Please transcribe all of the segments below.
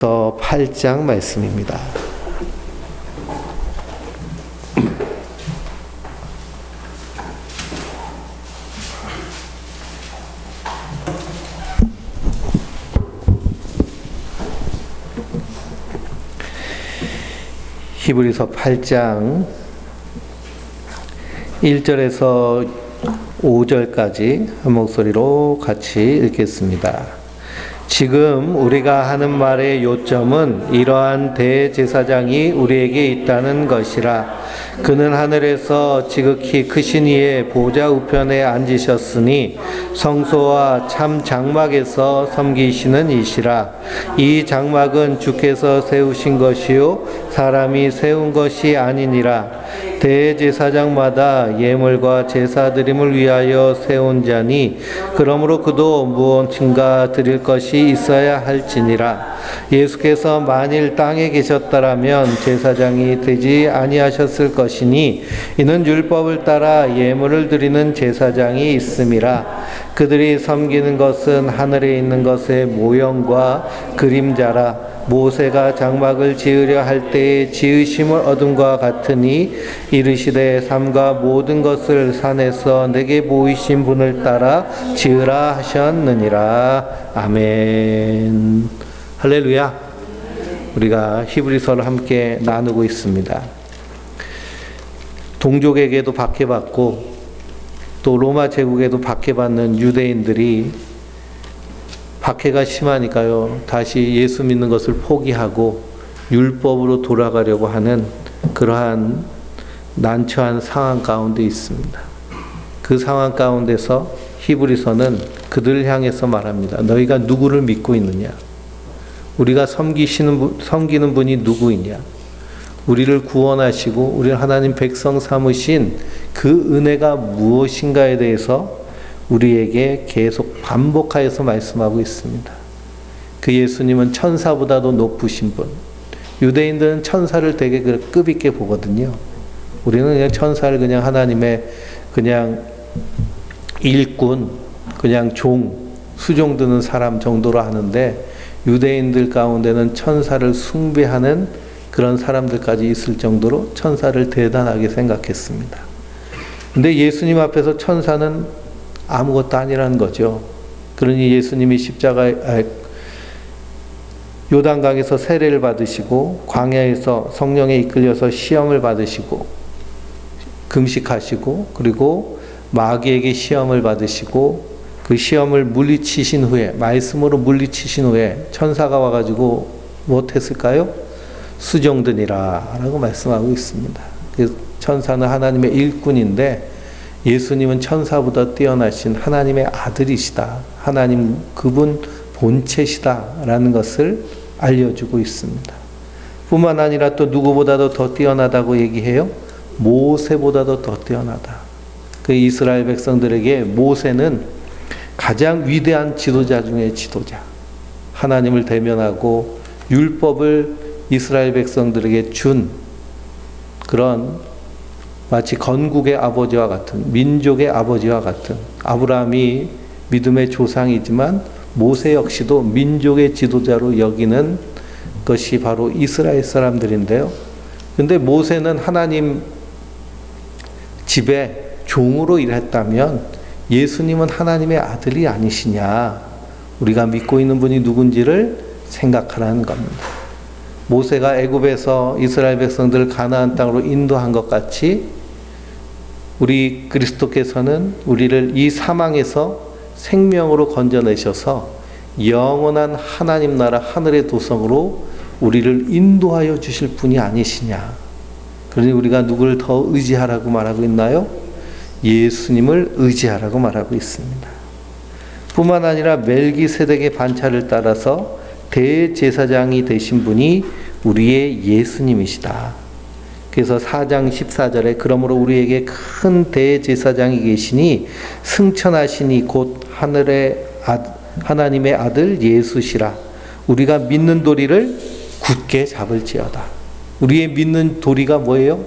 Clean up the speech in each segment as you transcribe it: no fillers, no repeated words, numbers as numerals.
8장 말씀입니다. 히브리서 8장 1절에서 5절까지 한 목소리로 같이 읽겠습니다. 지금 우리가 하는 말의 요점은 이러한 대제사장이 우리에게 있다는 것이라. 그는 하늘에서 지극히 크신 이의 보좌 우편에 앉으셨으니 성소와 참 장막에서 섬기시는 이시라. 이 장막은 주께서 세우신 것이요 사람이 세운 것이 아니니라. 대제사장마다 예물과 제사드림을 위하여 세운 자니 그러므로 그도 무엇인가 드릴 것이 있어야 할지니라. 예수께서 만일 땅에 계셨더라면 제사장이 되지 아니하셨을 것이니 이는 율법을 따라 예물을 드리는 제사장이 있음이라. 그들이 섬기는 것은 하늘에 있는 것의 모형과 그림자라. 모세가 장막을 지으려 할 때에 지으심을 얻음과 같으니 이르시되 삼가 모든 것을 산에서 내게 보이신 분을 따라 지으라 하셨느니라. 아멘. 할렐루야. 우리가 히브리서를 함께 나누고 있습니다. 동족에게도 박해받고 또 로마 제국에도 박해받는 유대인들이 박해가 심하니까요, 다시 예수 믿는 것을 포기하고 율법으로 돌아가려고 하는 그러한 난처한 상황 가운데 있습니다. 그 상황 가운데서 히브리서는 그들을 향해서 말합니다. 너희가 누구를 믿고 있느냐? 우리가 섬기는 분이 누구이냐? 우리를 구원하시고 우리를 하나님 백성 삼으신 그 은혜가 무엇인가에 대해서 우리에게 계속 반복하여서 말씀하고 있습니다. 그 예수님은 천사보다도 높으신 분. 유대인들은 천사를 되게 급 있게 보거든요. 우리는 그냥 천사를 그냥 하나님의 그냥 일꾼, 그냥 종, 수종 드는 사람 정도로 하는데 유대인들 가운데는 천사를 숭배하는 그런 사람들까지 있을 정도로 천사를 대단하게 생각했습니다. 근데 예수님 앞에서 천사는 아무것도 아니라는 거죠. 그러니 예수님이 요단강에서 세례를 받으시고 광야에서 성령에 이끌려서 시험을 받으시고 금식하시고 그리고 마귀에게 시험을 받으시고 그 시험을 물리치신 후에 말씀으로 물리치신 후에 천사가 와가지고 무엇했을까요? 수종드니라 라고 말씀하고 있습니다. 천사는 하나님의 일꾼인데 예수님은 천사보다 뛰어나신 하나님의 아들이시다. 하나님 그분 본체시다 라는 것을 알려주고 있습니다. 뿐만 아니라 또 누구보다도 더 뛰어나다고 얘기해요. 모세보다도 더 뛰어나다. 그 이스라엘 백성들에게 모세는 가장 위대한 지도자 중에 지도자. 하나님을 대면하고 율법을 이스라엘 백성들에게 준 그런 마치 건국의 아버지와 같은, 민족의 아버지와 같은, 아브라함이 믿음의 조상이지만 모세 역시도 민족의 지도자로 여기는 것이 바로 이스라엘 사람들인데요. 근데 모세는 하나님 집에 종으로 일했다면 예수님은 하나님의 아들이 아니시냐? 우리가 믿고 있는 분이 누군지를 생각하라는 겁니다. 모세가 애굽에서 이스라엘 백성들을 가나안 땅으로 인도한 것 같이 우리 그리스도께서는 우리를 이 사망에서 생명으로 건져내셔서 영원한 하나님 나라 하늘의 도성으로 우리를 인도하여 주실 분이 아니시냐. 그러니 우리가 누구를 더 의지하라고 말하고 있나요? 예수님을 의지하라고 말하고 있습니다. 뿐만 아니라 멜기세덱의 반차를 따라서 대제사장이 되신 분이 우리의 예수님이시다. 그래서 4장 14절에 그러므로 우리에게 큰 대제사장이 계시니 승천하시니 곧 하나님의 아들 예수시라. 우리가 믿는 도리를 굳게 잡을지어다. 우리의 믿는 도리가 뭐예요?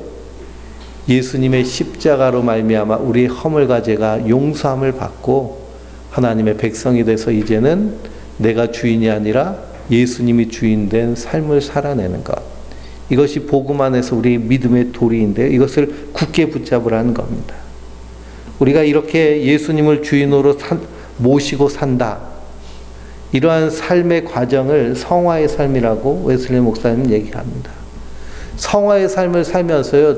예수님의 십자가로 말미암아 우리의 허물과 죄가 용서함을 받고 하나님의 백성이 돼서 이제는 내가 주인이 아니라 예수님이 주인된 삶을 살아내는 것. 이것이 복음 안에서 우리의 믿음의 도리인데 이것을 굳게 붙잡으라는 겁니다. 우리가 이렇게 예수님을 주인으로 모시고 산다. 이러한 삶의 과정을 성화의 삶이라고 웨슬리 목사님은 얘기합니다. 성화의 삶을 살면서요,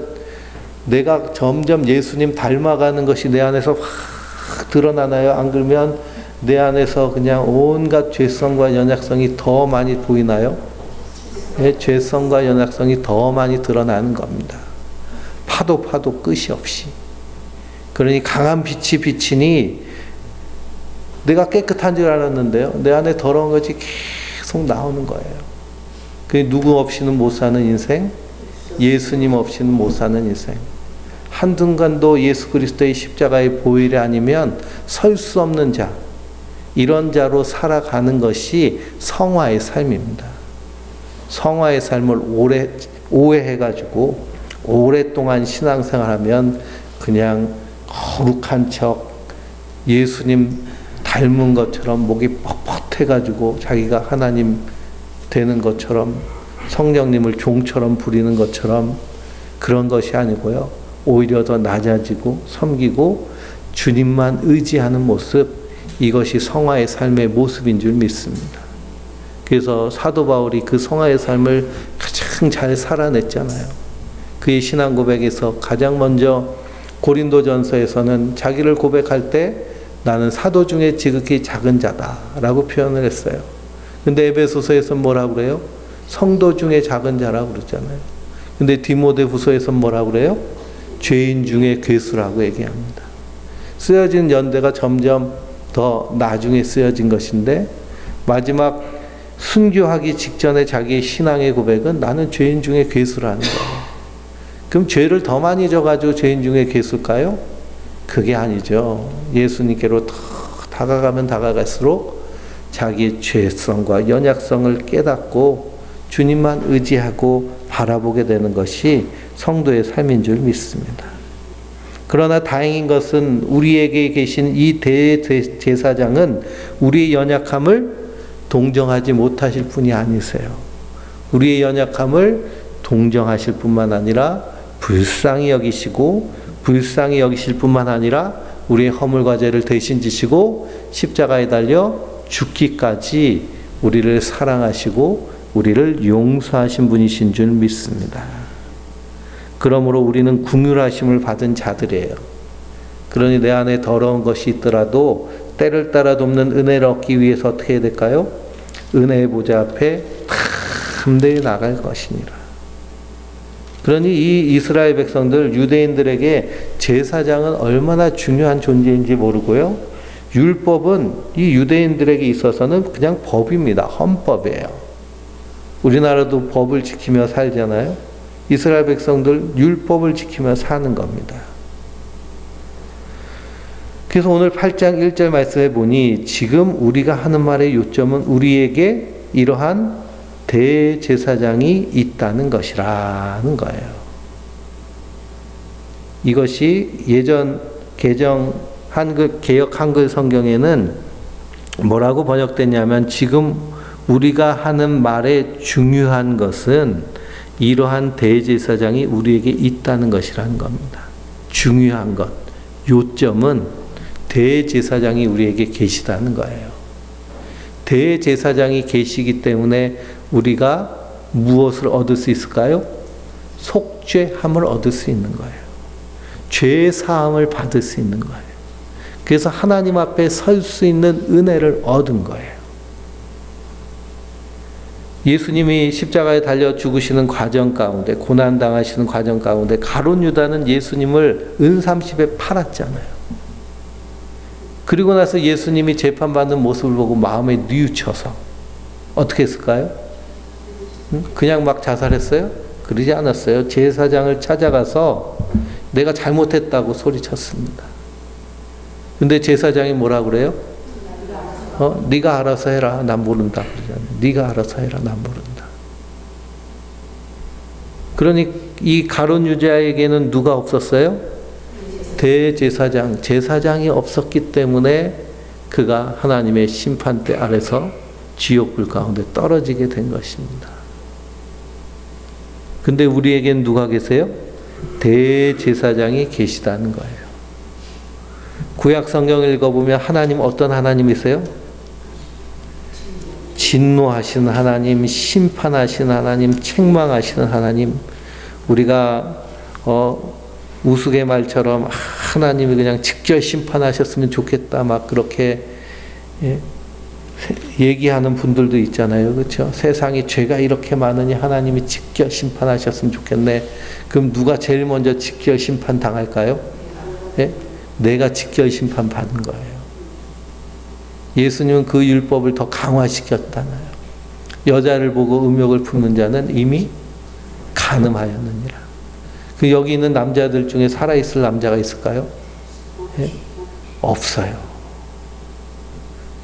내가 점점 예수님 닮아가는 것이 내 안에서 확 드러나나요? 안 그러면 내 안에서 그냥 온갖 죄성과 연약성이 더 많이 보이나요? 네, 죄성과 연약성이 더 많이 드러나는 겁니다. 파도 끝이 없이. 그러니 강한 빛이 비치니 내가 깨끗한 줄 알았는데요, 내 안에 더러운 것이 계속 나오는 거예요. 그 누구 없이는 못 사는 인생, 예수님 없이는 못 사는 인생. 한순간도 예수 그리스도의 십자가의 보혈이 아니면 설 수 없는 자, 이런 자로 살아가는 것이 성화의 삶입니다. 성화의 삶을 오해해가지고 오랫동안 신앙생활하면 그냥 거룩한 척, 예수님 닮은 것처럼 목이 뻣뻣해가지고 자기가 하나님 되는 것처럼, 성령님을 종처럼 부리는 것처럼, 그런 것이 아니고요, 오히려 더 낮아지고 섬기고 주님만 의지하는 모습, 이것이 성화의 삶의 모습인 줄 믿습니다. 그래서 사도 바울이 그 성화의 삶을 가장 잘 살아냈잖아요. 그의 신앙 고백에서 가장 먼저 고린도전서에서는 자기를 고백할 때 나는 사도 중에 지극히 작은 자다라고 표현을 했어요. 근데 에베소서에서는 뭐라고 그래요? 성도 중에 작은 자라고 그러잖아요. 근데 디모데후서에서는 뭐라고 그래요? 죄인 중에 괴수라고 얘기합니다. 쓰여진 연대가 점점 더 나중에 쓰여진 것인데, 마지막 순교하기 직전에 자기의 신앙의 고백은 나는 죄인 중에 괴수라는 거예요. 그럼 죄를 더 많이 져가지고 죄인 중에 괴수일까요? 그게 아니죠. 예수님께로 더 다가가면 다가갈수록 자기의 죄성과 연약성을 깨닫고 주님만 의지하고 바라보게 되는 것이 성도의 삶인 줄 믿습니다. 그러나 다행인 것은 우리에게 계신 이 대제사장은 우리의 연약함을 동정하지 못하실 분이 아니세요. 우리의 연약함을 동정하실 뿐만 아니라 불쌍히 여기시고, 불쌍히 여기실 뿐만 아니라 우리의 허물과 죄를 대신 지시고 십자가에 달려 죽기까지 우리를 사랑하시고 우리를 용서하신 분이신 줄 믿습니다. 그러므로 우리는 긍휼하심을 받은 자들이에요. 그러니 내 안에 더러운 것이 있더라도 때를 따라 돕는 은혜를 얻기 위해서 어떻게 해야 될까요? 은혜의 보좌 앞에 담대히 나갈 것이니라. 그러니 이 이스라엘 백성들, 유대인들에게 제사장은 얼마나 중요한 존재인지 모르고요, 율법은 이 유대인들에게 있어서는 그냥 법입니다. 헌법이에요. 우리나라도 법을 지키며 살잖아요. 이스라엘 백성들 율법을 지키며 사는 겁니다. 그래서 오늘 8장 1절 말씀해 보니 지금 우리가 하는 말의 요점은 우리에게 이러한 대제사장이 있다는 것이라는 거예요. 이것이 예전 개역 한글 성경에는 뭐라고 번역됐냐면, 지금 우리가 하는 말의 중요한 것은 이러한 대제사장이 우리에게 있다는 것이라는 겁니다. 중요한 것, 요점은 대제사장이 우리에게 계시다는 거예요. 대제사장이 계시기 때문에 우리가 무엇을 얻을 수 있을까요? 속죄함을 얻을 수 있는 거예요. 죄 사함을 받을 수 있는 거예요. 그래서 하나님 앞에 설 수 있는 은혜를 얻은 거예요. 예수님이 십자가에 달려 죽으시는 과정 가운데, 고난당하시는 과정 가운데 가룟 유다는 예수님을 은30에 팔았잖아요. 그리고 나서 예수님이 재판받는 모습을 보고 마음에 뉘우쳐서 어떻게 했을까요? 그냥 막 자살했어요? 그러지 않았어요. 제사장을 찾아가서 내가 잘못했다고 소리쳤습니다. 근데 제사장이 뭐라 그래요? 네가 알아서 해라. 난 모른다. 그러잖아요. 네가 알아서 해라. 난 모른다. 그러니 이 가룟 유다에게는 누가 없었어요? 제사장이 없었기 때문에 그가 하나님의 심판대 아래서 지옥불 가운데 떨어지게 된 것입니다. 근데 우리에겐 누가 계세요? 대제사장이 계시다는 거예요. 구약 성경을 읽어보면 하나님 어떤 하나님이세요? 진노하시는 하나님, 심판하시는 하나님, 책망하시는 하나님. 우리가 우스갯말처럼 하나님이 그냥 직접 심판하셨으면 좋겠다 막 그렇게 얘기하는 분들도 있잖아요. 그렇죠? 세상에 죄가 이렇게 많으니 하나님이 직접 심판하셨으면 좋겠네. 그럼 누가 제일 먼저 직접 심판 당할까요? 예? 내가 직접 심판 받는 거예요. 예수님은 그 율법을 더 강화시켰잖아요. 여자를 보고 음욕을 품는 자는 이미 간음하였느니라. 그 여기 있는 남자들 중에 살아있을 남자가 있을까요? 예? 없어요.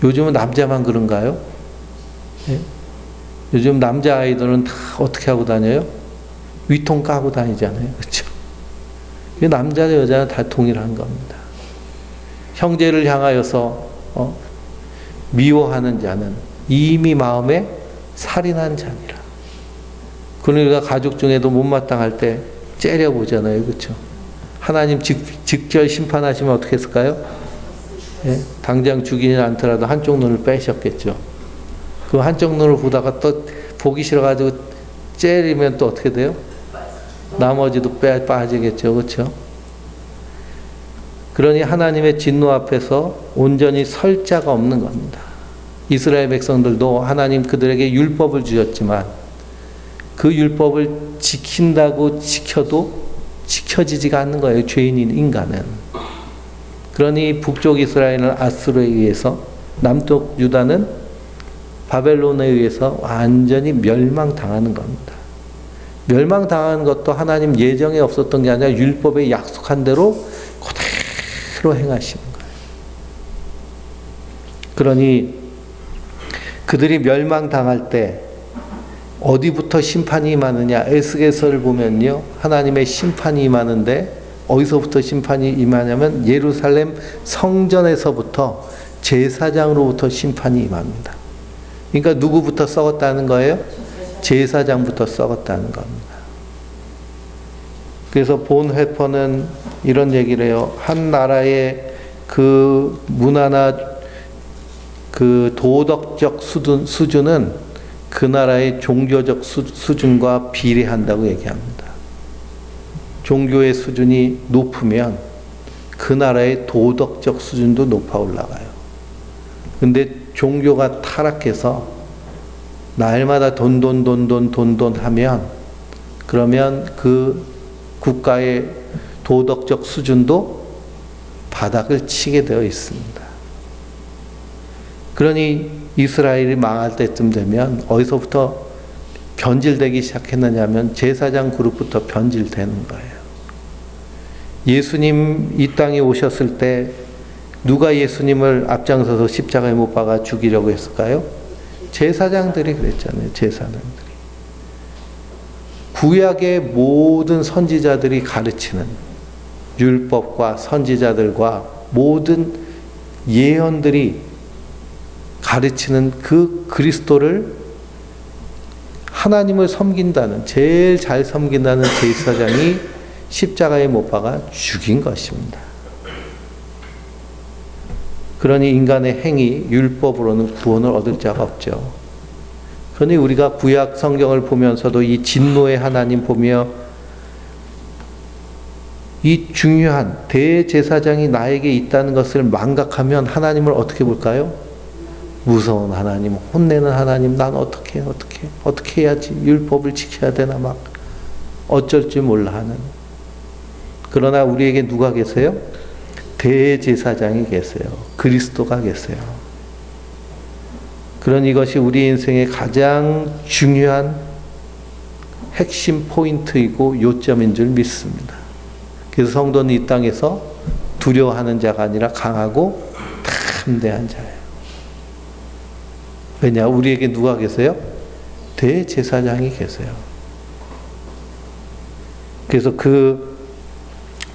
요즘은 남자만 그런가요? 예? 요즘 남자아이들은 다 어떻게 하고 다녀요? 위통 까고 다니잖아요. 그렇죠? 남자 여자는 다 동일한 겁니다. 형제를 향하여서 미워하는 자는 이미 마음에 살인한 자니라. 그러니까 가족 중에도 못마땅할 때 째려보잖아요. 그렇죠? 하나님 직접 심판하시면 어떻게 했을까요? 예? 당장 죽이지 않더라도 한쪽 눈을 빼셨겠죠. 그 한쪽 눈을 보다가 또 보기 싫어가지고 째리면 또 어떻게 돼요? 나머지도 빠지겠죠. 그렇죠? 그러니 하나님의 진노 앞에서 온전히 설 자가 없는 겁니다. 이스라엘 백성들도 하나님 그들에게 율법을 주셨지만 그 율법을 지킨다고 지켜도 지켜지지가 않는 거예요. 죄인인 인간은. 그러니 북쪽 이스라엘은 아수르에 의해서, 남쪽 유다는 바벨론에 의해서 완전히 멸망당하는 겁니다. 멸망당하는 것도 하나님 예정에 없었던 게 아니라 율법에 약속한 대로 그대로 행하시는 거예요. 그러니 그들이 멸망당할 때 어디부터 심판이 임하느냐? 에스겔서를 보면요, 하나님의 심판이 임하는데 어디서부터 심판이 임하냐면 예루살렘 성전에서부터 제사장으로부터 심판이 임합니다. 그러니까 누구부터 썩었다는 거예요? 제사장부터 썩었다는 겁니다. 그래서 본 회퍼는 이런 얘기를 해요. 한 나라의 그 문화나 그 도덕적 수준은 그 나라의 종교적 수준과 비례한다고 얘기합니다. 종교의 수준이 높으면 그 나라의 도덕적 수준도 높아 올라가요. 근데 종교가 타락해서 날마다 돈 하면 그러면 그 국가의 도덕적 수준도 바닥을 치게 되어 있습니다. 그러니 이스라엘이 망할 때쯤 되면 어디서부터 변질되기 시작했느냐면 제사장 그룹부터 변질되는 거예요. 예수님 이 땅에 오셨을 때 누가 예수님을 앞장서서 십자가에 못 박아 죽이려고 했을까요? 제사장들이 그랬잖아요. 제사장들이. 구약의 모든 선지자들이 가르치는 율법과 선지자들과 모든 예언들이 가르치는 그 그리스도를 하나님을 섬긴다는, 제일 잘 섬긴다는 제사장이 십자가에 못 박아 죽인 것입니다. 그러니 인간의 행위, 율법으로는 구원을 얻을 자가 없죠. 그러니 우리가 구약 성경을 보면서도 이 진노의 하나님 보며 이 중요한 대제사장이 나에게 있다는 것을 망각하면 하나님을 어떻게 볼까요? 무서운 하나님, 혼내는 하나님, 난 어떻게 해야지, 율법을 지켜야 되나 막 어쩔 줄 몰라 하는. 그러나 우리에게 누가 계세요? 대제사장이 계세요. 그리스도가 계세요. 그런 이것이 우리 인생의 가장 중요한 핵심 포인트이고 요점인 줄 믿습니다. 그래서 성도는 이 땅에서 두려워하는 자가 아니라 강하고 담대한 자예요. 왜냐? 우리에게 누가 계세요? 대제사장이 계세요. 그래서 그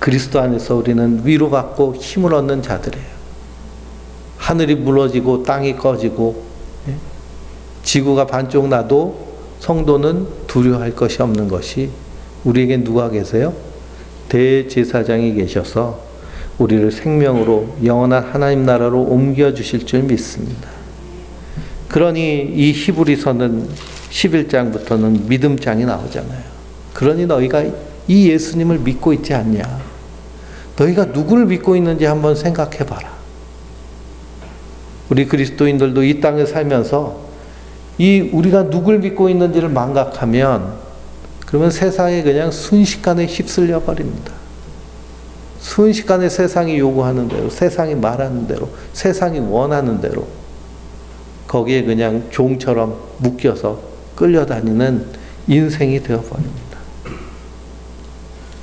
그리스도 안에서 우리는 위로받고 힘을 얻는 자들이에요. 하늘이 무너지고 땅이 꺼지고 지구가 반쪽 나도 성도는 두려워할 것이 없는 것이 우리에게 누가 계세요? 대제사장이 계셔서 우리를 생명으로 영원한 하나님 나라로 옮겨주실 줄 믿습니다. 그러니 이 히브리서는 11장부터는 믿음장이 나오잖아요. 그러니 너희가 이 예수님을 믿고 있지 않냐? 너희가 누구를 믿고 있는지 한번 생각해 봐라. 우리 그리스도인들도 이 땅에 살면서 우리가 누굴 믿고 있는지를 망각하면 그러면 세상에 그냥 순식간에 휩쓸려 버립니다. 순식간에 세상이 요구하는 대로, 세상이 말하는 대로, 세상이 원하는 대로 거기에 그냥 종처럼 묶여서 끌려다니는 인생이 되어버립니다.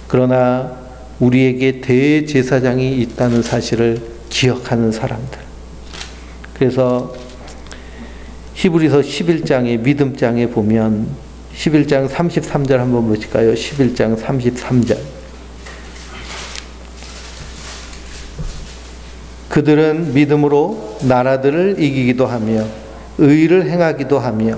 그러나 우리에게 대제사장이 있다는 사실을 기억하는 사람들. 그래서 히브리서 11장의 믿음장에 보면 11장 33절 한번 보실까요? 11장 33절. 그들은 믿음으로 나라들을 이기기도 하며 의를 행하기도 하며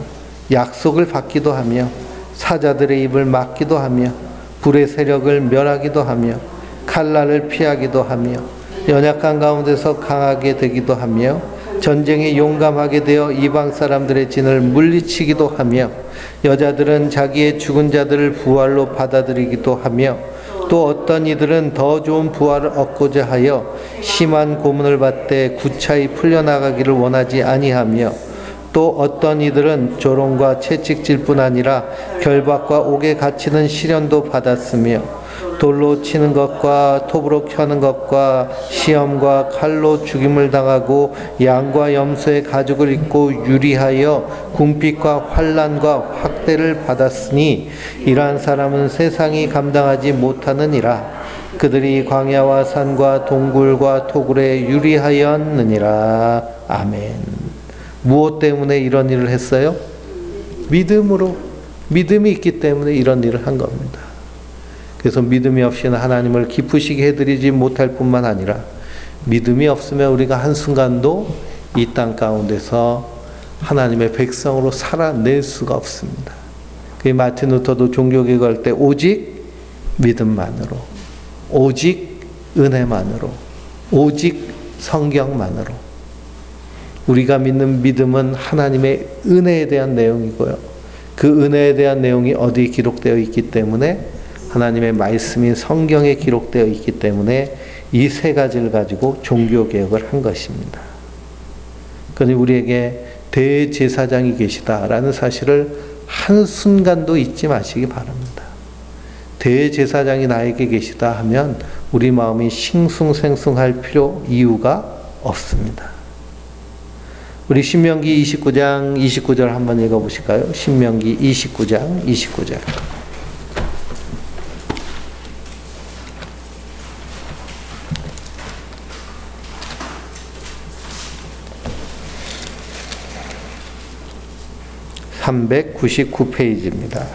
약속을 받기도 하며 사자들의 입을 막기도 하며 불의 세력을 멸하기도 하며 칼날을 피하기도 하며 연약한 가운데서 강하게 되기도 하며 전쟁에 용감하게 되어 이방 사람들의 진을 물리치기도 하며 여자들은 자기의 죽은 자들을 부활로 받아들이기도 하며 또 어떤 이들은 더 좋은 부활을 얻고자 하여 심한 고문을 받되 구차히 풀려나가기를 원하지 아니하며 또 어떤 이들은 조롱과 채찍질 뿐 아니라 결박과 옥에 갇히는 시련도 받았으며 돌로 치는 것과 톱으로 켜는 것과 시험과 칼로 죽임을 당하고 양과 염소의 가죽을 입고 유리하여 궁핍과 환난과 학대를 받았으니 이러한 사람은 세상이 감당하지 못하느니라. 그들이 광야와 산과 동굴과 토굴에 유리하였느니라. 아멘. 무엇 때문에 이런 일을 했어요? 믿음으로. 믿음이 있기 때문에 이런 일을 한 겁니다. 그래서 믿음이 없이는 하나님을 기쁘시게 해드리지 못할 뿐만 아니라 믿음이 없으면 우리가 한순간도 이 땅 가운데서 하나님의 백성으로 살아낼 수가 없습니다. 마틴 루터도 종교개혁할 때 오직 믿음만으로, 오직 은혜만으로, 오직 성경만으로. 우리가 믿는 믿음은 하나님의 은혜에 대한 내용이고요. 그 은혜에 대한 내용이 어디에 기록되어 있기 때문에 하나님의 말씀인 성경에 기록되어 있기 때문에 이 세 가지를 가지고 종교개혁을 한 것입니다. 그러니 우리에게 대제사장이 계시다라는 사실을 한순간도 잊지 마시기 바랍니다. 대제사장이 나에게 계시다 하면 우리 마음이 싱숭생숭할 이유가 없습니다. 우리 신명기 29장 29절 한번 읽어보실까요? 신명기 29장 29절. (399페이지입니다)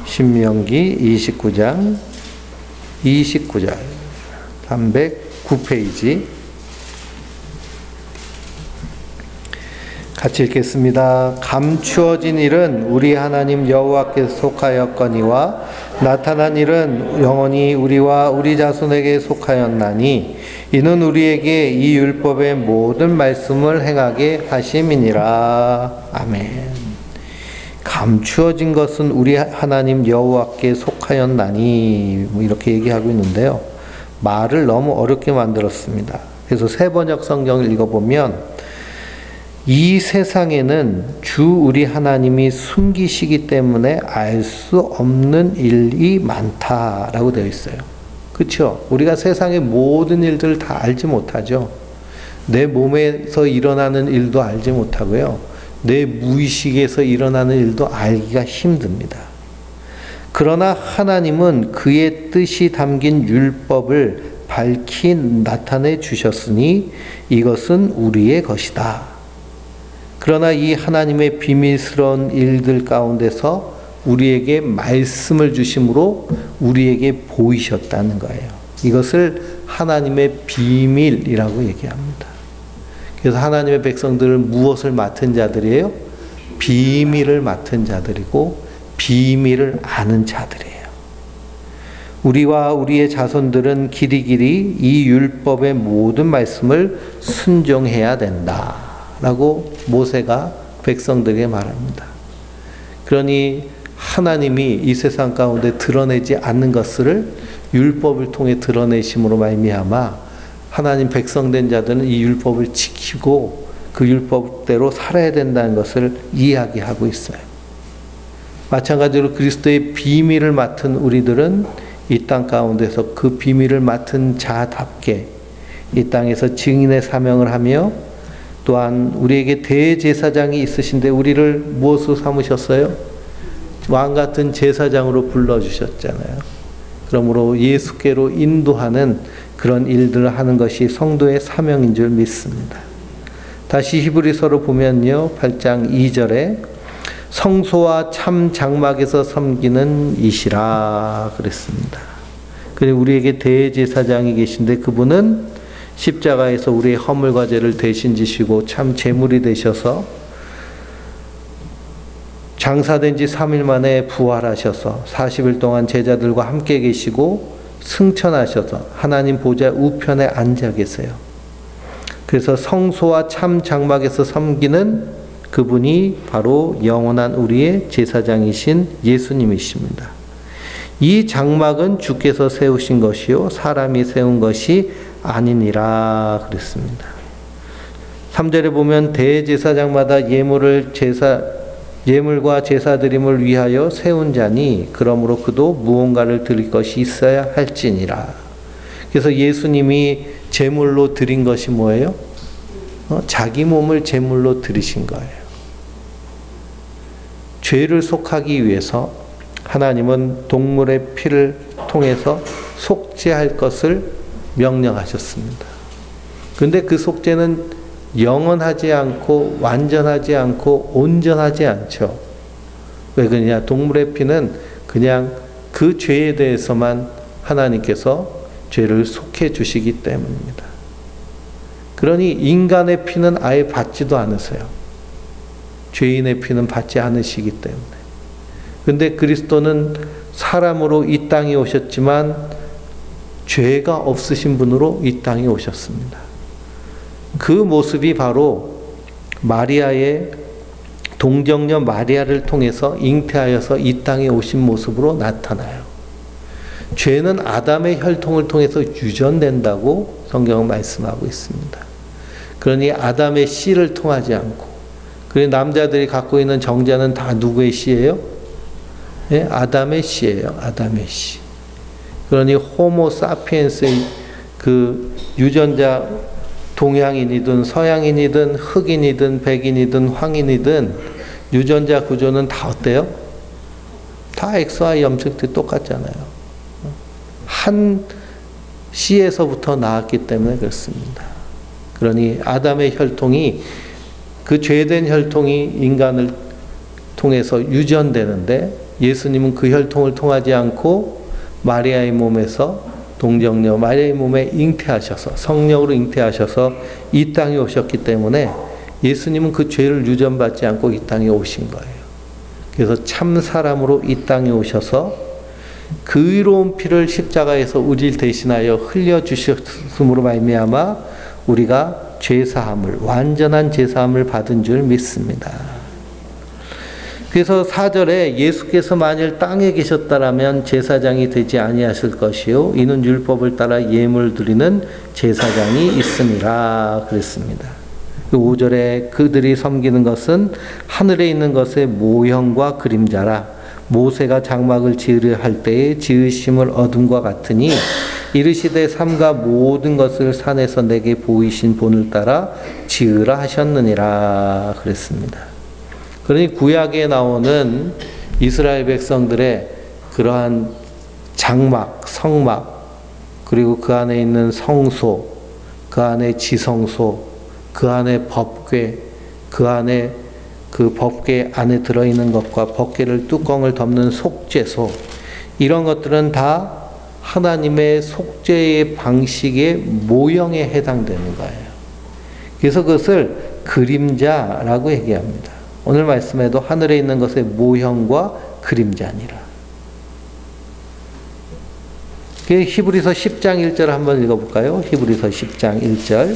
신명기 29장 29절 309페이지 같이 읽겠습니다. 감추어진 일은 우리 하나님 여호와께 속하였거니와 나타난 일은 영원히 우리와 우리 자손에게 속하였나니 이는 우리에게 이 율법의 모든 말씀을 행하게 하심이니라. 아멘. 감추어진 것은 우리 하나님 여호와께 속하였나니 이렇게 얘기하고 있는데요. 말을 너무 어렵게 만들었습니다. 그래서 세번역 성경을 읽어보면 이 세상에는 주 우리 하나님이 숨기시기 때문에 알 수 없는 일이 많다라고 되어 있어요. 그렇죠? 우리가 세상의 모든 일들을 다 알지 못하죠. 내 몸에서 일어나는 일도 알지 못하고요. 내 무의식에서 일어나는 일도 알기가 힘듭니다. 그러나 하나님은 그의 뜻이 담긴 율법을 밝히 나타내 주셨으니 이것은 우리의 것이다. 그러나 이 하나님의 비밀스러운 일들 가운데서 우리에게 말씀을 주심으로 우리에게 보이셨다는 거예요. 이것을 하나님의 비밀이라고 얘기합니다. 그래서 하나님의 백성들은 무엇을 맡은 자들이에요? 비밀을 맡은 자들이고 비밀을 아는 자들이에요. 우리와 우리의 자손들은 길이길이 이 율법의 모든 말씀을 순종해야 된다라고 모세가 백성들에게 말합니다. 그러니 하나님이 이 세상 가운데 드러내지 않는 것을 율법을 통해 드러내심으로 말미암아 하나님 백성된 자들은 이 율법을 지키고 그 율법대로 살아야 된다는 것을 이야기하고 있어요. 마찬가지로 그리스도의 비밀을 맡은 우리들은 이 땅 가운데서 그 비밀을 맡은 자답게 이 땅에서 증인의 사명을 하며 또한 우리에게 대제사장이 있으신데 우리를 무엇으로 삼으셨어요? 왕 같은 제사장으로 불러주셨잖아요. 그러므로 예수께로 인도하는 그런 일들을 하는 것이 성도의 사명인 줄 믿습니다. 다시 히브리서로 보면요. 8장 2절에 성소와 참 장막에서 섬기는 이시라 그랬습니다. 그리고 우리에게 대제사장이 계신데 그분은 십자가에서 우리의 허물과 죄를 대신 지시고 참 제물이 되셔서 장사된 지 3일 만에 부활하셔서 40일 동안 제자들과 함께 계시고 승천하셔서 하나님 보좌 우편에 앉아 계세요. 그래서 성소와 참 장막에서 섬기는 그분이 바로 영원한 우리의 제사장이신 예수님이십니다. 이 장막은 주께서 세우신 것이요 사람이 세운 것이 아니니라 그랬습니다. 3절에 보면 대제사장마다 예물과 제사드림을 위하여 세운 자니 그러므로 그도 무언가를 드릴 것이 있어야 할지니라. 그래서 예수님이 제물로 드린 것이 뭐예요? 자기 몸을 제물로 드리신 거예요. 죄를 속하기 위해서 하나님은 동물의 피를 통해서 속죄할 것을 명령하셨습니다. 그런데 그 속죄는 영원하지 않고 완전하지 않고 온전하지 않죠. 왜 그러냐? 동물의 피는 그냥 그 죄에 대해서만 하나님께서 죄를 속해 주시기 때문입니다. 그러니 인간의 피는 아예 받지도 않으세요. 죄인의 피는 받지 않으시기 때문에. 그런데 그리스도는 사람으로 이 땅에 오셨지만 죄가 없으신 분으로 이 땅에 오셨습니다. 그 모습이 바로 마리아의 동정녀 마리아를 통해서 잉태하여서 이 땅에 오신 모습으로 나타나요. 죄는 아담의 혈통을 통해서 유전된다고 성경은 말씀하고 있습니다. 그러니 아담의 씨를 통하지 않고, 그리고 남자들이 갖고 있는 정자는 다 누구의 씨예요? 네, 아담의 씨예요. 아담의 씨. 그러니 호모 사피엔스의 그 유전자, 동양인이든 서양인이든 흑인이든 백인이든 황인이든 유전자 구조는 다 어때요? 다 X와 염색도 똑같잖아요. 한 씨에서부터 나왔기 때문에 그렇습니다. 그러니 아담의 혈통이, 그 죄된 혈통이 인간을 통해서 유전되는데 예수님은 그 혈통을 통하지 않고 마리아의 몸에서 동정녀 마리아의 몸에 잉태하셔서 성령으로 잉태하셔서 이 땅에 오셨기 때문에 예수님은 그 죄를 유전받지 않고 이 땅에 오신 거예요. 그래서 참 사람으로 이 땅에 오셔서 그 의로운 피를 십자가에서 우리를 대신하여 흘려주셨음으로 말미암아 우리가 죄사함을, 완전한 죄사함을 받은 줄 믿습니다. 그래서 4절에 예수께서 만일 땅에 계셨다라면 제사장이 되지 아니하실 것이요 이는 율법을 따라 예물 드리는 제사장이 있으니라 그랬습니다. 5절에 그들이 섬기는 것은 하늘에 있는 것의 모형과 그림자라 모세가 장막을 지으려 할 때에 지으심을 얻음과 같으니 이르시되 삼가 모든 것을 산에서 내게 보이신 본을 따라 지으라 하셨느니라 그랬습니다. 그러니 구약에 나오는 이스라엘 백성들의 그러한 장막, 성막, 그리고 그 안에 있는 성소, 그 안에 지성소, 그 안에 법궤, 그 안에 그 법궤 안에 들어있는 것과 법궤를 뚜껑을 덮는 속죄소, 이런 것들은 다 하나님의 속죄의 방식의 모형에 해당되는 거예요. 그래서 그것을 그림자라고 얘기합니다. 오늘 말씀에도 하늘에 있는 것의 모형과 그림자니라. 히브리서 10장 1절 한번 읽어볼까요? 히브리서 10장 1절.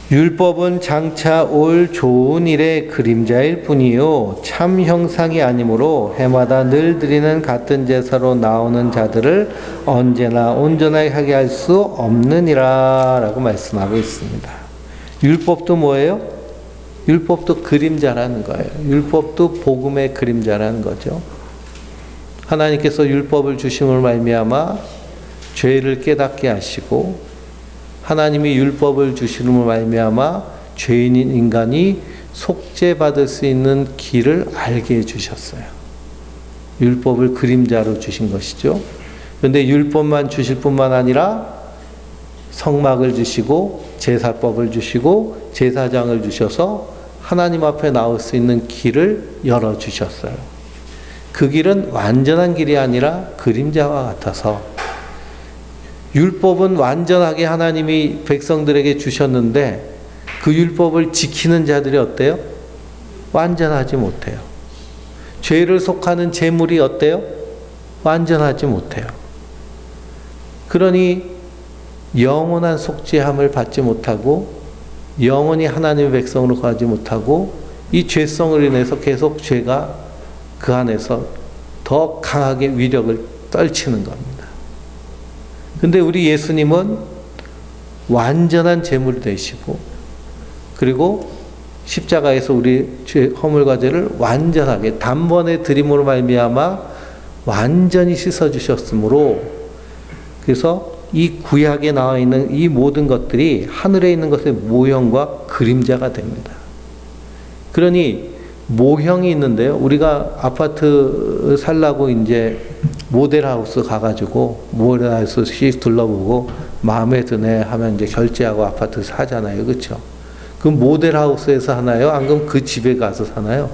율법은 장차 올 좋은 일의 그림자일 뿐이요 참 형상이 아니므로 해마다 늘 드리는 같은 제사로 나오는 자들을 언제나 온전하게 하게 할 수 없느니라 라고 말씀하고 있습니다. 율법도 뭐예요? 율법도 그림자라는 거예요. 율법도 복음의 그림자라는 거죠. 하나님께서 율법을 주심으로 말미암아 죄를 깨닫게 하시고 하나님이 율법을 주심으로 말미암아 죄인인 인간이 속죄받을 수 있는 길을 알게 해주셨어요. 율법을 그림자로 주신 것이죠. 그런데 율법만 주실 뿐만 아니라 성막을 주시고 제사법을 주시고 제사장을 주셔서 하나님 앞에 나올 수 있는 길을 열어주셨어요. 그 길은 완전한 길이 아니라 그림자와 같아서 율법은 완전하게 하나님이 백성들에게 주셨는데 그 율법을 지키는 자들이 어때요? 완전하지 못해요. 죄를 속하는 재물이 어때요? 완전하지 못해요. 그러니 영원한 속죄함을 받지 못하고 영원히 하나님의 백성으로 가지 못하고 이 죄성을 인해서 계속 죄가 그 안에서 더 강하게 위력을 떨치는 겁니다. 근데 우리 예수님은 완전한 제물이 되시고 그리고 십자가에서 우리 죄 허물과 죄를 완전하게 단번에 드림으로 말미암아 완전히 씻어 주셨으므로 그래서 이 구약에 나와 있는 이 모든 것들이 하늘에 있는 것의 모형과 그림자가 됩니다. 그러니 모형이 있는데요. 우리가 아파트 살라고 이제 모델하우스 가가지고 모델하우스 씩 둘러보고 마음에 드네 하면 이제 결제하고 아파트 사잖아요. 그렇죠? 그 모델하우스에서 하나요? 안 그러면 그 집에 가서 사나요?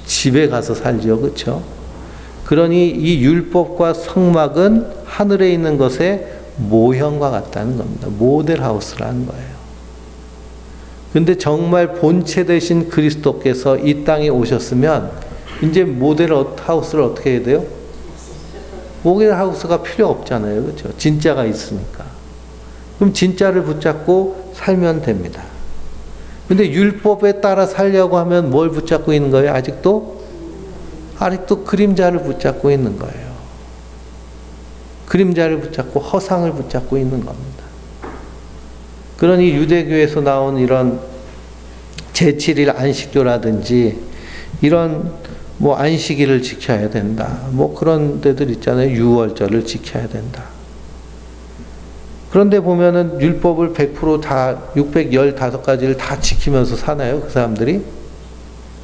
집에 가서 살죠. 그렇죠? 그러니 이 율법과 성막은 하늘에 있는 것의 모형과 같다는 겁니다. 모델하우스라는 거예요. 근데 정말 본체 되신 그리스도께서 이 땅에 오셨으면 이제 모델하우스를 어떻게 해야 돼요? 모델하우스가 필요 없잖아요. 그렇죠? 진짜가 있으니까. 그럼 진짜를 붙잡고 살면 됩니다. 근데 율법에 따라 살려고 하면 뭘 붙잡고 있는 거예요? 아직도 그림자를 붙잡고 있는 거예요. 그림자를 붙잡고 허상을 붙잡고 있는 겁니다. 그러니 유대교에서 나온 이런 제7일 안식교라든지 이런 뭐 안식일을 지켜야 된다. 뭐 그런 데들 있잖아요. 유월절을 지켜야 된다. 그런데 보면은 율법을 100% 다 615가지를 다 지키면서 사나요? 그 사람들이?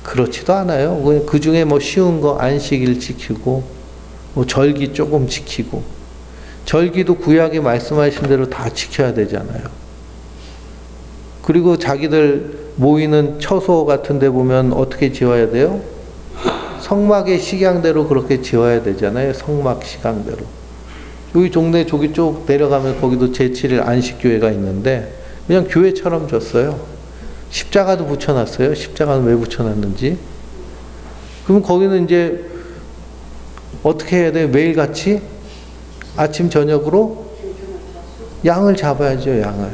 그렇지도 않아요. 그 중에 뭐 쉬운 거 안식일 지키고 뭐 절기 조금 지키고 절기도 구약에 말씀하신 대로 다 지켜야 되잖아요. 그리고 자기들 모이는 처소 같은 데 보면 어떻게 지어야 돼요? 성막의 식양대로 그렇게 지어야 되잖아요. 성막 식양대로. 여기 동네 저기 쭉 내려가면 거기도 제7일 안식교회가 있는데 그냥 교회처럼 졌어요. 십자가도 붙여놨어요. 십자가는 왜 붙여놨는지. 그럼 거기는 이제 어떻게 해야 돼요? 매일같이 아침 저녁으로 양을 잡아야죠. 양을.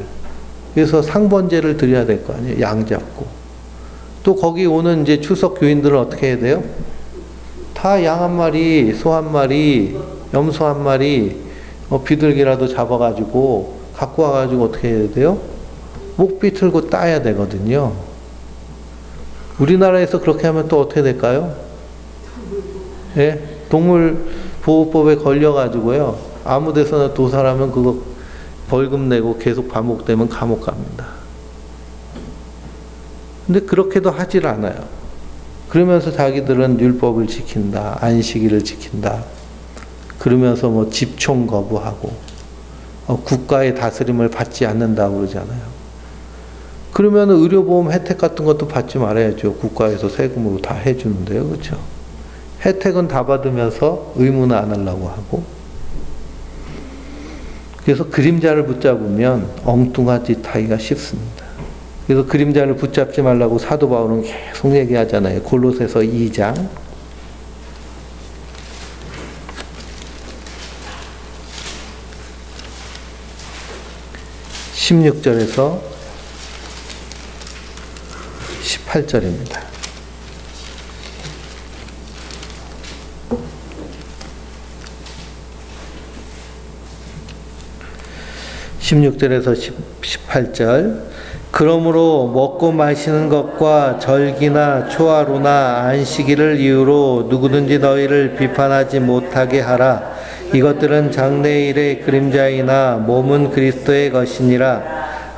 그래서 상번제를 드려야 될 거 아니에요. 양 잡고. 또 거기 오는 이제 추석 교인들은 어떻게 해야 돼요? 다 양 한 마리, 소 한 마리, 염소 한 마리, 비둘기라도 잡아가지고 갖고 와가지고 어떻게 해야 돼요? 목 비틀고 따야 되거든요. 우리나라에서 그렇게 하면 또 어떻게 될까요? 예? 동물보호법에 걸려가지고요. 아무 데서나 도살하면 그거 벌금 내고 계속 반복되면 감옥 갑니다. 근데 그렇게도 하질 않아요. 그러면서 자기들은 율법을 지킨다. 안식일을 지킨다. 그러면서 뭐 집총 거부하고 국가의 다스림을 받지 않는다고 그러잖아요. 그러면 의료보험 혜택 같은 것도 받지 말아야죠. 국가에서 세금으로 다 해주는데요. 그렇죠? 혜택은 다 받으면서 의무는 안 하려고 하고 그래서 그림자를 붙잡으면 엉뚱한 짓 하기가 쉽습니다. 그래서 그림자를 붙잡지 말라고 사도 바울은 계속 얘기하잖아요. 골로새서 2장 16절에서 18절입니다. 16절에서 18절 그러므로 먹고 마시는 것과 절기나 초하루나 안식일을 이유로 누구든지 너희를 비판하지 못하게 하라. 이것들은 장래일의 그림자이나 몸은 그리스도의 것이니라.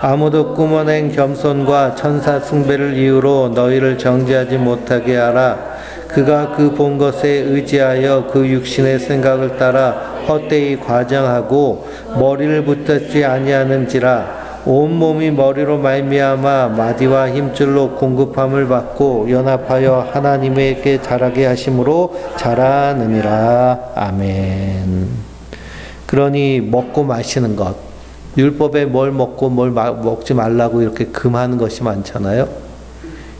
아무도 꾸며낸 겸손과 천사 숭배를 이유로 너희를 정죄하지 못하게 하라. 그가 그 본 것에 의지하여 그 육신의 생각을 따라 헛되이 과장하고 머리를 붙잡지 아니하는지라. 온몸이 머리로 말미암아 마디와 힘줄로 공급함을 받고 연합하여 하나님에게 자라게 하심으로 자라느니라. 아멘. 그러니 먹고 마시는 것, 율법에 뭘 먹고 뭘 먹지 말라고 이렇게 금하는 것이 많잖아요.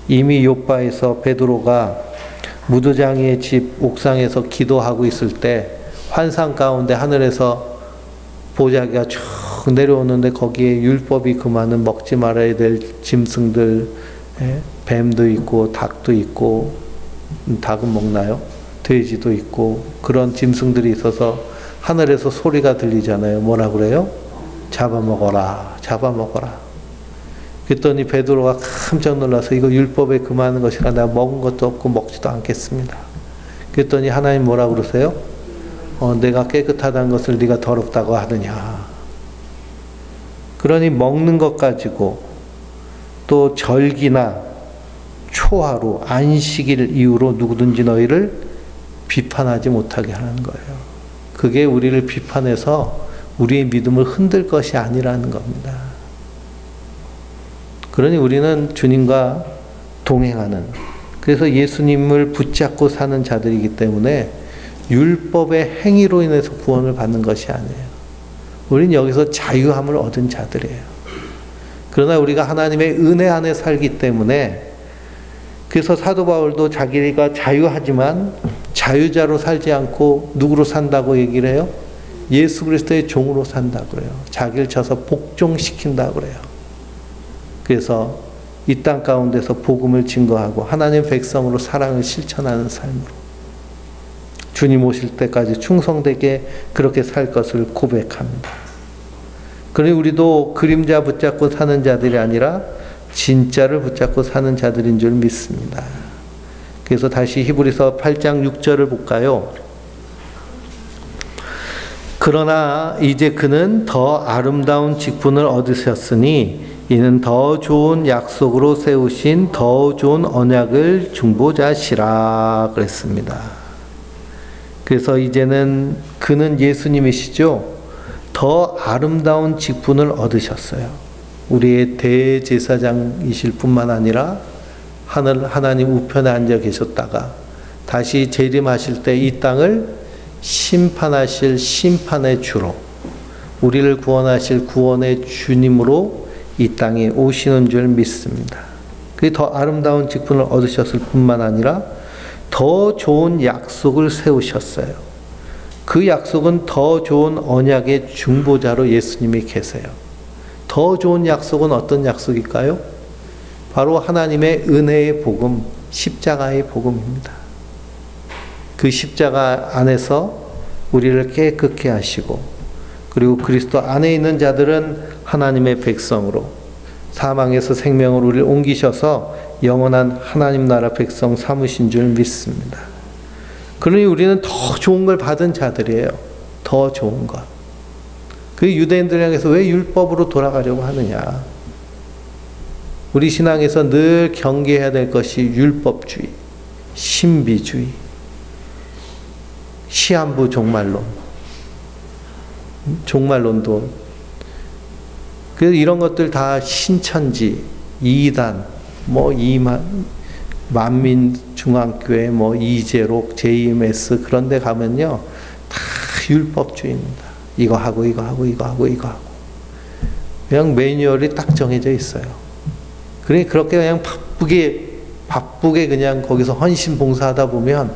이미 욥바에서 베드로가 무두장이의 집 옥상에서 기도하고 있을 때 환상 가운데 하늘에서 보자기가 쭉 내려오는데 거기에 율법이 금하는 먹지 말아야 될 짐승들, 뱀도 있고 닭도 있고, 닭은 먹나요? 돼지도 있고 그런 짐승들이 있어서 하늘에서 소리가 들리잖아요. 뭐라 그래요? 잡아먹어라, 잡아먹어라. 그랬더니 베드로가 깜짝 놀라서 이거 율법에 금하는 것이라 내가 먹은 것도 없고 먹지도 않겠습니다. 그랬더니 하나님 뭐라 그러세요? 내가 깨끗하다는 것을 네가 더럽다고 하느냐. 그러니 먹는 것 가지고 또 절기나 초하루, 안식일 이후로 누구든지 너희를 비판하지 못하게 하는 거예요. 그게 우리를 비판해서 우리의 믿음을 흔들 것이 아니라는 겁니다. 그러니 우리는 주님과 동행하는, 그래서 예수님을 붙잡고 사는 자들이기 때문에 율법의 행위로 인해서 구원을 받는 것이 아니에요. 우리는 여기서 자유함을 얻은 자들이에요. 그러나 우리가 하나님의 은혜 안에 살기 때문에, 그래서 사도 바울도 자기가 자유하지만 자유자로 살지 않고 누구로 산다고 얘기를 해요? 예수 그리스도의 종으로 산다고 그래요. 자기를 쳐서 복종시킨다고 그래요. 그래서 이 땅 가운데서 복음을 증거하고 하나님의 백성으로 사랑을 실천하는 삶으로 주님 오실 때까지 충성되게 그렇게 살 것을 고백합니다. 그러니 우리도 그림자 붙잡고 사는 자들이 아니라 진짜를 붙잡고 사는 자들인 줄 믿습니다. 그래서 다시 히브리서 8장 6절을 볼까요? 그러나 이제 그는 더 아름다운 직분을 얻으셨으니 이는 더 좋은 약속으로 세우신 더 좋은 언약을 중보자시라 그랬습니다. 그래서 이제는 그는 예수님이시죠. 더 아름다운 직분을 얻으셨어요. 우리의 대제사장이실 뿐만 아니라 하나님 우편에 앉아 계셨다가 다시 재림하실 때 이 땅을 심판하실 심판의 주로, 우리를 구원하실 구원의 주님으로 이 땅에 오시는 줄 믿습니다. 그게 더 아름다운 직분을 얻으셨을 뿐만 아니라 더 좋은 약속을 세우셨어요. 그 약속은 더 좋은 언약의 중보자로 예수님이 계세요. 더 좋은 약속은 어떤 약속일까요? 바로 하나님의 은혜의 복음, 십자가의 복음입니다. 그 십자가 안에서 우리를 깨끗게 하시고, 그리고 그리스도 안에 있는 자들은 하나님의 백성으로 사망에서 생명으로 우리를 옮기셔서 영원한 하나님 나라 백성 삼으신 줄 믿습니다. 그러니 우리는 더 좋은 걸 받은 자들이에요. 더 좋은 것. 그 유대인들 향해서 왜 율법으로 돌아가려고 하느냐. 우리 신앙에서 늘 경계해야 될 것이 율법주의, 신비주의, 시한부 종말론. 종말론도 그래서 이런 것들 다 신천지, 이단, 만민중앙교회, 이재록, JMS 그런 데 가면요 다 율법주의입니다. 이거 하고 이거 하고 이거 하고 이거 하고. 그냥 매뉴얼이 딱 정해져 있어요. 그러니 그렇게 그냥 바쁘게 그냥 거기서 헌신 봉사하다 보면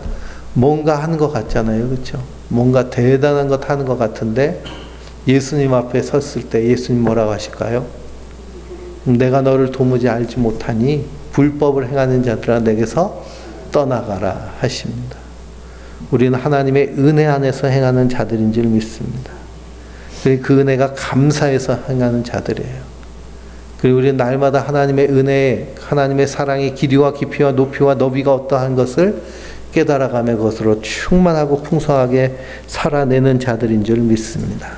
뭔가 하는 것 같잖아요. 그렇죠? 뭔가 대단한 것 하는 것 같은데 예수님 앞에 섰을 때 예수님 뭐라고 하실까요? 내가 너를 도무지 알지 못하니 불법을 행하는 자들아 내게서 떠나가라 하십니다. 우리는 하나님의 은혜 안에서 행하는 자들인 줄 믿습니다. 그리고 그 은혜가 감사해서 행하는 자들이에요. 그리고 우리는 날마다 하나님의 은혜에 하나님의 사랑의 길이와 깊이와 높이와 너비가 어떠한 것을 깨달아가며 그것으로 충만하고 풍성하게 살아내는 자들인 줄 믿습니다.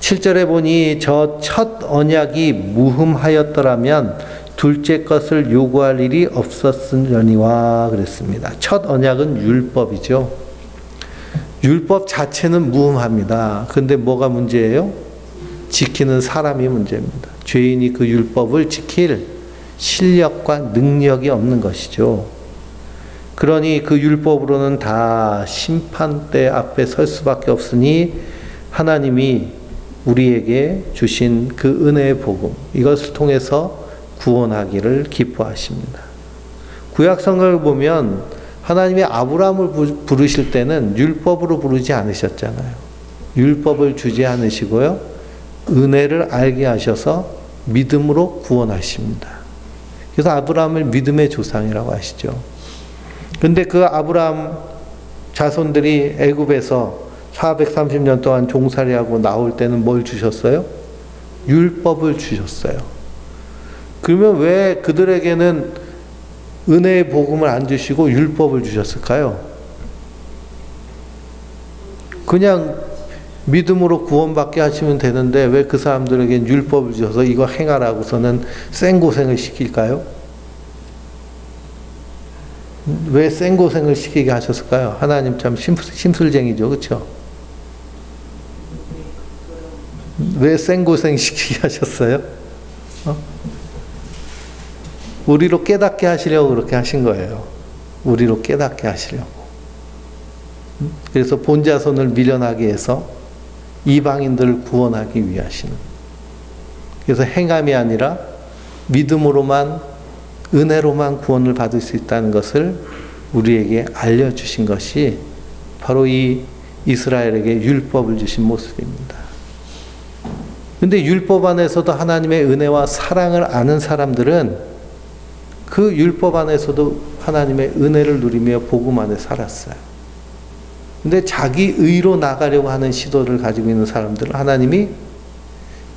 7절에 보니 저 첫 언약이 무흠하였더라면 둘째 것을 요구할 일이 없었으려니와 그랬습니다. 첫 언약은 율법이죠. 율법 자체는 무흠합니다. 근데 뭐가 문제예요? 지키는 사람이 문제입니다. 죄인이 그 율법을 지킬 실력과 능력이 없는 것이죠. 그러니 그 율법으로는 다 심판대 앞에 설 수밖에 없으니 하나님이 우리에게 주신 그 은혜의 복음, 이것을 통해서 구원하기를 기뻐하십니다. 구약성경을 보면 하나님이 아브라함을 부르실 때는 율법으로 부르지 않으셨잖아요. 율법을 주지 않으시고요. 은혜를 알게 하셔서 믿음으로 구원하십니다. 그래서 아브라함을 믿음의 조상이라고 하시죠. 근데 그 아브라함 자손들이 애굽에서 430년 동안 종살이하고 나올 때는 뭘 주셨어요? 율법을 주셨어요. 그러면 왜 그들에게는 은혜의 복음을 안 주시고 율법을 주셨을까요? 그냥 믿음으로 구원받게 하시면 되는데 왜 그 사람들에겐 율법을 주셔서 이거 행하라고서는 생고생을 시킬까요? 왜 생고생을 시키게 하셨을까요? 하나님 참 심술쟁이죠. 그렇죠? 왜 생고생 시키게 하셨어요? 우리로 깨닫게 하시려고 그렇게 하신 거예요. 우리로 깨닫게 하시려고. 그래서 본자손을 미련하게 해서 이방인들을 구원하기 위하시는. 그래서 행함이 아니라 믿음으로만, 은혜로만 구원을 받을 수 있다는 것을 우리에게 알려주신 것이 바로 이 이스라엘에게 율법을 주신 모습입니다. 근데 율법 안에서도 하나님의 은혜와 사랑을 아는 사람들은 그 율법 안에서도 하나님의 은혜를 누리며 복음 안에 살았어요. 근데 자기 의로 나가려고 하는 시도를 가지고 있는 사람들은 하나님이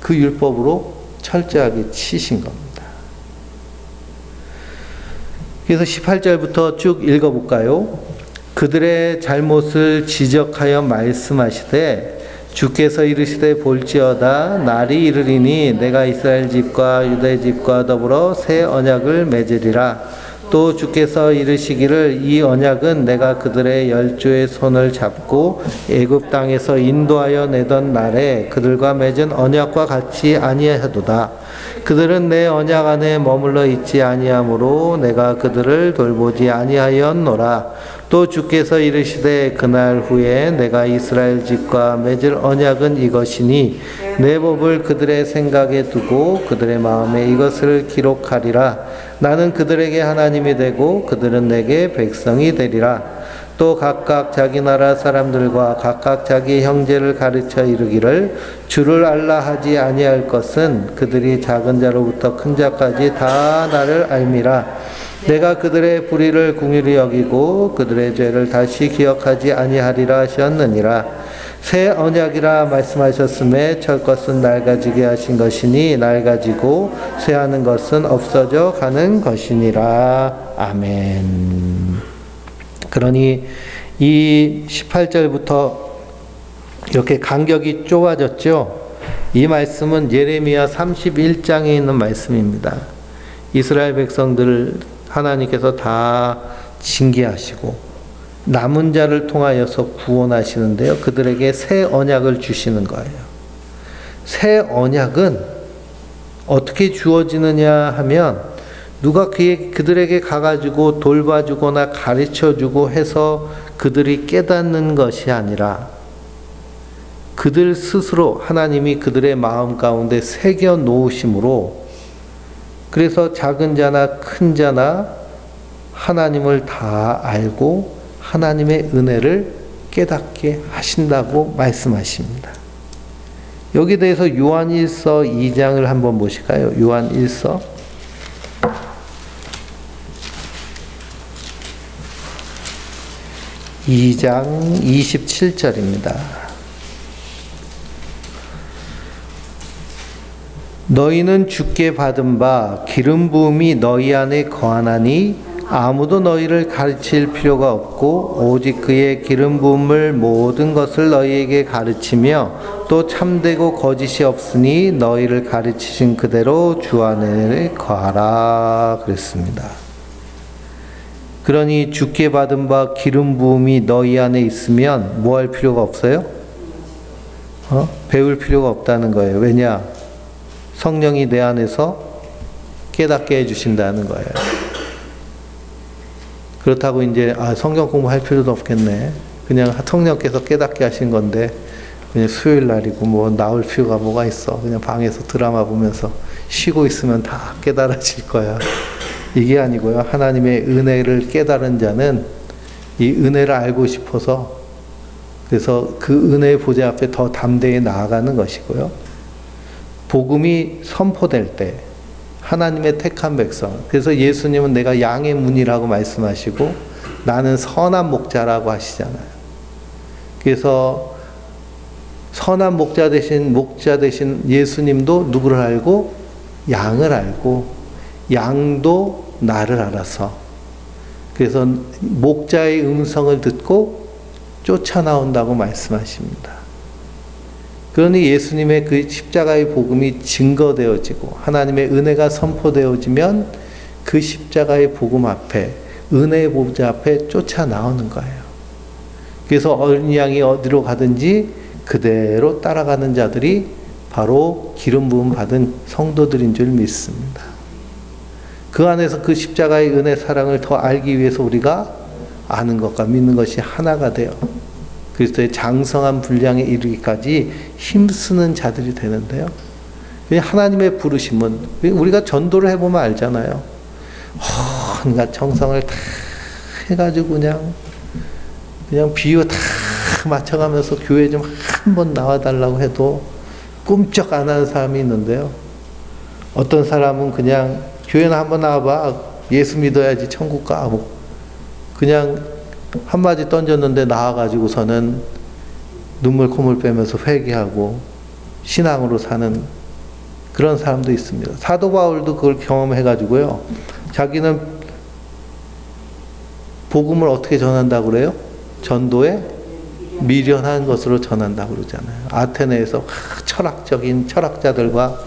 그 율법으로 철저하게 치신 겁니다. 그래서 18절부터 쭉 읽어볼까요? 그들의 잘못을 지적하여 말씀하시되 주께서 이르시되 볼지어다 날이 이르리니 내가 이스라엘 집과 유다 집과 더불어 새 언약을 맺으리라. 또 주께서 이르시기를 이 언약은 내가 그들의 열조의 손을 잡고 애굽 땅에서 인도하여 내던 날에 그들과 맺은 언약과 같이 아니하도다. 그들은 내 언약 안에 머물러 있지 아니하므로 내가 그들을 돌보지 아니하였노라. 또 주께서 이르시되 그날 후에 내가 이스라엘 집과 맺을 언약은 이것이니 내 법을 그들의 생각에 두고 그들의 마음에 이것을 기록하리라. 나는 그들에게 하나님이 되고 그들은 내게 백성이 되리라. 또 각각 자기 나라 사람들과 각각 자기 형제를 가르쳐 이르기를 주를 알라 하지 아니할 것은 그들이 작은 자로부터 큰 자까지 다 나를 알미라. 내가 그들의 불의를 긍휼히 여기고 그들의 죄를 다시 기억하지 아니하리라 하셨느니라. 새 언약이라 말씀하셨음에 첫 것은 낡아지게 하신 것이니 낡아지고 쇠하는 것은 없어져 가는 것이니라. 아멘. 그러니 이 18절부터 이렇게 간격이 좁아졌죠. 이 말씀은 예레미야 31장에 있는 말씀입니다. 이스라엘 백성들을 하나님께서 다 징계하시고 남은 자를 통하여서 구원하시는데요. 그들에게 새 언약을 주시는 거예요. 새 언약은 어떻게 주어지느냐 하면 누가 그들에게 가가지고 돌봐주거나 가르쳐주고 해서 그들이 깨닫는 것이 아니라 그들 스스로 하나님이 그들의 마음 가운데 새겨 놓으심으로, 그래서 작은 자나 큰 자나 하나님을 다 알고 하나님의 은혜를 깨닫게 하신다고 말씀하십니다. 여기에 대해서 요한 1서 2장을 한번 보실까요? 요한 1서 2장 27절입니다. 너희는 주께 받은 바 기름 부음이 너희 안에 거하나니 아무도 너희를 가르칠 필요가 없고 오직 그의 기름 부음을 모든 것을 너희에게 가르치며 또 참되고 거짓이 없으니 너희를 가르치신 그대로 주 안에 거하라 그랬습니다. 그러니 주께 받은 바 기름 부음이 너희 안에 있으면 뭐 할 필요가 없어요? 배울 필요가 없다는 거예요. 왜냐? 성령이 내 안에서 깨닫게 해주신다는 거예요. 그렇다고 이제 성경 공부할 필요도 없겠네. 그냥 성령께서 깨닫게 하신 건데 그냥 수요일 날이고 뭐 나올 필요가 뭐가 있어. 그냥 방에서 드라마 보면서 쉬고 있으면 다 깨달아질 거야. 이게 아니고요. 하나님의 은혜를 깨달은 자는 이 은혜를 알고 싶어서, 그래서 그 은혜의 보좌 앞에 더 담대히 나아가는 것이고요. 복음이 선포될 때 하나님의 택한 백성, 그래서 예수님은 내가 양의 문이라고 말씀하시고 나는 선한 목자라고 하시잖아요. 그래서 선한 목자 되신 예수님도 누구를 알고? 양을 알고 양도 나를 알아서, 그래서 목자의 음성을 듣고 쫓아나온다고 말씀하십니다. 그러니 예수님의 그 십자가의 복음이 증거되어지고 하나님의 은혜가 선포되어지면 그 십자가의 복음 앞에, 은혜의 보좌 앞에 쫓아나오는 거예요. 그래서 어린 양이 어디로 가든지 그대로 따라가는 자들이 바로 기름 부음 받은 성도들인 줄 믿습니다. 그 안에서 그 십자가의 은혜 사랑을 더 알기 위해서 우리가 아는 것과 믿는 것이 하나가 되어 그리스도의 장성한 분량에 이르기까지 힘쓰는 자들이 되는데요. 하나님의 부르심은 우리가 전도를 해보면 알잖아요. 온갖 정성을 다 해가지고 그냥 비유 다 맞춰가면서 교회 좀 한 번 나와달라고 해도 꿈쩍 안 하는 사람이 있는데요. 어떤 사람은 그냥 교회는 한번 나와봐. 예수 믿어야지 천국 가. 그냥 한마디 던졌는데 나와가지고서는 눈물 콧물 빼면서 회개하고 신앙으로 사는 그런 사람도 있습니다. 사도 바울도 그걸 경험해가지고요. 자기는 복음을 어떻게 전한다고 그래요? 전도에 미련한 것으로 전한다고 그러잖아요. 아테네에서 철학적인 철학자들과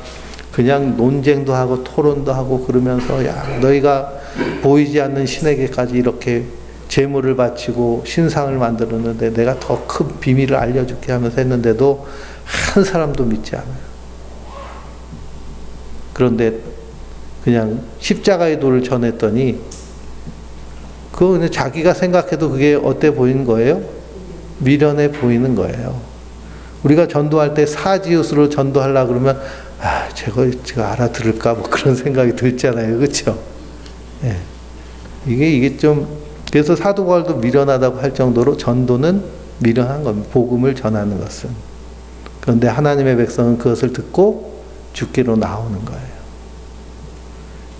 그냥 논쟁도 하고 토론도 하고 그러면서 야, 너희가 보이지 않는 신에게까지 이렇게 제물을 바치고 신상을 만들었는데 내가 더 큰 비밀을 알려줄게 하면서 했는데도 한 사람도 믿지 않아요. 그런데 그냥 십자가의 도를 전했더니 그거 자기가 생각해도 그게 어때 보이는 거예요? 미련해 보이는 거예요. 우리가 전도할 때 사지읒으로 전도하려고 그러면 제가 알아들을까 뭐 그런 생각이 들잖아요. 그렇죠? 예. 이게 좀 그래서 사도 바울도 미련하다고 할 정도로 전도는 미련한 겁니다. 복음을 전하는 것은. 그런데 하나님의 백성은 그것을 듣고 주께로 나오는 거예요.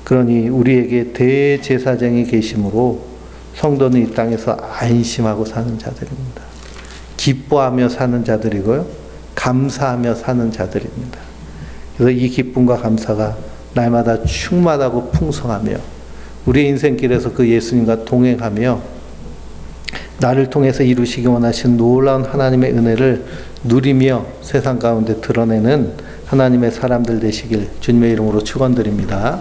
그러니 우리에게 대제사장이 계심으로 성도는 이 땅에서 안심하고 사는 자들입니다. 기뻐하며 사는 자들이고요. 감사하며 사는 자들입니다. 그래서 이 기쁨과 감사가 날마다 충만하고 풍성하며 우리의 인생길에서 그 예수님과 동행하며 나를 통해서 이루시기 원하신 놀라운 하나님의 은혜를 누리며 세상 가운데 드러내는 하나님의 사람들 되시길 주님의 이름으로 축원드립니다.